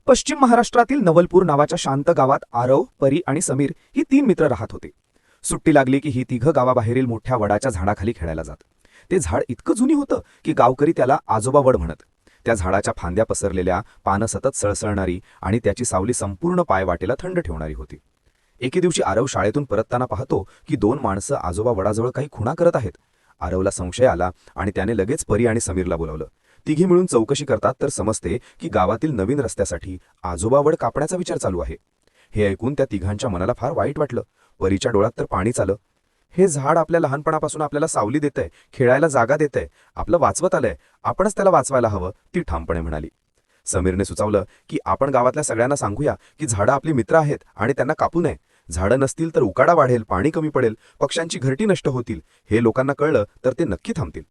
पश्चिम महाराष्ट्रातील नवलपूर नावाच्या शांत गावात आरव, परी आणि समीर ही 3 मित्र राहत होते. सुट्टी लागली की ही तिघं गावाबाहेरील मोठ्या वडाच्या झाडाखाली खेळायला जात. ते झाड इतकं जुनी होतं की गावकरी त्याला आजोबा वड म्हणत. त्या झाडाच्या फांद्या पसरलेल्या, पानं सतत सळसळणारी आणि त्याची सावली संपूर्ण पाय वाटेला थंड ठेवणारी होती. एके दिवशी आरव शाळेतून परतताना पाहतो की 2 माणसं आजोबा वडाजवळ काही खुणा करत आहेत. आरवला संशय आला आणि त्याने लगेच परी आणि समीरला बोलावलं. तिघी मिळून चौकशी करतात तर समजते की गावातील नवीन रस्त्यासाठी आजोबा वड कापण्याचा विचार चालू आहे. हे ऐकून त्या तिघांच्या मनाला फार वाईट वाटलं. परीच्या डोळ्यात तर पाणीच आलं. हे झाड आपल्या लहानपणापासून आपल्याला सावली देतंय, खेळायला जागा देतंय, आपलं वाचवत आलंय, आपणच त्याला वाचवायला हवं, ती ठामपणे म्हणाली. समीरने सुचवलं की आपण गावातल्या सगळ्यांना सांगूया की झाडं आपली मित्र आहेत आणि त्यांना कापू नये. झाडं नसतील तर उकाडा वाढेल, पाणी कमी पडेल, पक्ष्यांची घरटी नष्ट होतील. हे लोकांना कळलं तर ते नक्की थांबतील.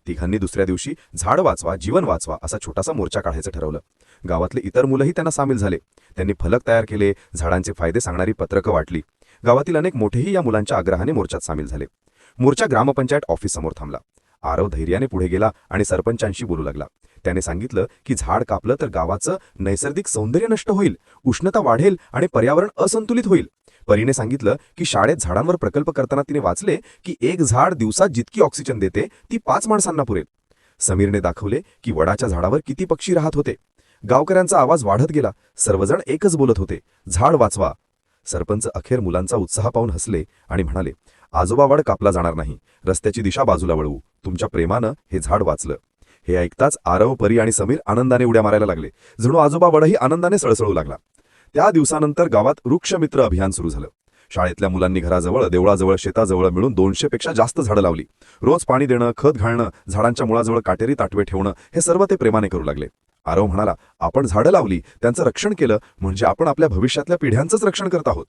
तिघांनी दुसऱ्या दिवशी झाड वाचवा, जीवन वाचवा असा छोटासा मोर्चा काढायचं ठरवलं. गावातले इतर मुलंही त्यांना सामील झाले. त्यांनी फलक तयार केले, झाडांचे फायदे सांगणारी पत्रकं वाटली. गावातील अनेक मोठेही या मुलांच्या आग्रहाने मोर्चात सामील झाले. मोर्चा ग्रामपंचायत ऑफिस समोर थांबला. आरव धैर्याने पुढे गेला आणि सरपंचांशी बोलू लागला. त्याने सांगितलं की झाड कापलं तर गावाचं नैसर्गिक सौंदर्य नष्ट होईल, उष्णता वाढेल आणि पर्यावरण असंतुलित होईल. परीने सांगितलं की शाळेत झाडांवर प्रकल्प करताना तिने वाचले की 1 झाड दिवसात जितकी ऑक्सिजन देते ती 5 माणसांना पुरेल. समीरने दाखवले की वडाच्या झाडावर किती पक्षी राहत होते. गावकऱ्यांचा आवाज वाढत गेला. सर्वजण एकच बोलत होते, झाड वाचवा. सरपंच अखेर मुलांचा उत्साह पाहून हसले आणि म्हणाले, आजोबा वड कापला जाणार नाही, रस्त्याची दिशा बाजूला वळवू. तुमच्या प्रेमानं हे झाड वाचलं. हे ऐकताच आरव, परी आणि समीर आनंदाने उड्या मारायला लागले. जणू आजोबा वडही आनंदाने सळसळू लागला. त्या दिवसानंतर गावात वृक्षमित्र अभियान सुरू झालं. शाळेतल्या मुलांनी घराजवळ, देवळाजवळ, शेताजवळ मिळून 200 पेक्षा जास्त झाडं लावली. रोज पाणी देणं, खत घालणं, झाडांच्या मुळाजवळ काटेरी ताटवे ठेवणं हे सर्व ते प्रेमाने करू लागले. आरव म्हणाला, आपण झाडं लावली, त्यांचं रक्षण केलं म्हणजे आपण आपल्या भविष्यातल्या पिढ्यांचंच रक्षण करत आहोत.